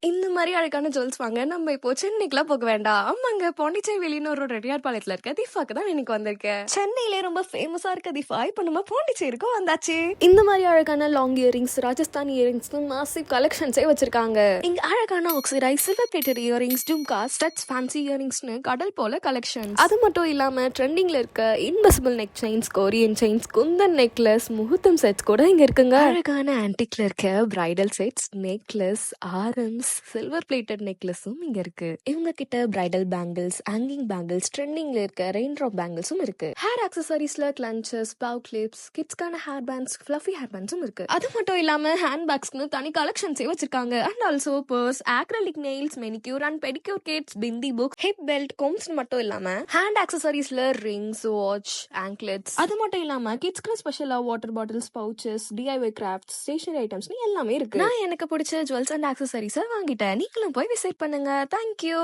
இந்த மாதிரி அழகான ஜுவல்ஸ் வாங்க நம்ம இப்போ சென்னைக்குலாம் போக வேண்டாம். ஆமாங்க, பாண்டிச்சேரி வெளியினூர் ரெட்டியார் பாளையத்துல இருக்க திஃபாக்கு தான் இன்னைக்கு வந்திருக்கேன். சென்னையிலே ரொம்ப ஃபேமஸா இருக்க திஃபா இப்போ நம்ம பாண்டிச்சேரிக்கும் வந்தாச்சு. இந்த மாதிரி அழகான long earrings, Rajasthan earrings, massive கலெக்ஷன்ஸே வச்சிருக்காங்க. இங்க அழகான oxidise, silver plated earrings, jhumka, studs, fancy இயரிங்ஸ்னு கடல் போல கலெக்ஷன்ஸ். அது மட்டும் இல்லாம ட்ரெண்டிங்ல இருக்க invisible neck chains, Korean chains, kundan necklace, முகூர்த்தம் செட்ஸ் கூட இங்க இருக்குங்க. அழகான ஆன்டிக்ல இருக்க பிரைடல் செட்ஸ், நெக்லஸ், ஆரம்ஸ், சில்வர் பிளேட்டட் நெக்லஸும் இங்க இருக்கு. இவங்க கிட்ட பிரைடல் பேங்கிள்ஸ், ஹேங்கிங் பேங்கிள்ஸ், ட்ரெண்டிங்ல இருக்க ரெயின் ட்ராப் பேங்கிள்ஸும் இருக்கு. ஹேர் ஆக்சசரிஸ்ல கிளன்ச்சஸ், பவ் கிளிப்ஸ், கிட்ஸ்க்கான ஹேர் பேண்ட்ஸ், ஃப்ளஃபி ஹேர் பேண்ட்ஸும் இருக்கு. அது மட்டும் இல்லாம ஹேண்ட் பேக்ஸ்க்கு தனி கலெக்ஷன்ஸே வச்சிருக்காங்க. And also purse, acrylic nails, manicure and pedicure kits, bindi book, hip belt, combs மட்டும் இல்லாம ஹேண்ட் ஆக்சசரிஸ்ல ரிங்ஸ், வாட்ச், ஆங்க்லெட்ஸ், அது மட்டும் இல்லாம கிட்ஸ்க்கு ஸ்பெஷலா water bottles, pouches, DIY crafts, stationery items எல்லாமே இருக்கு. நான் எனக்கு பிடிச்ச ஜுவல்ஸ் அண்ட் ஆக்சசரிஸை வாங்கிட்டேன். நீங்களும் போய் விசிட் பண்ணுங்க. தேங்க்யூ.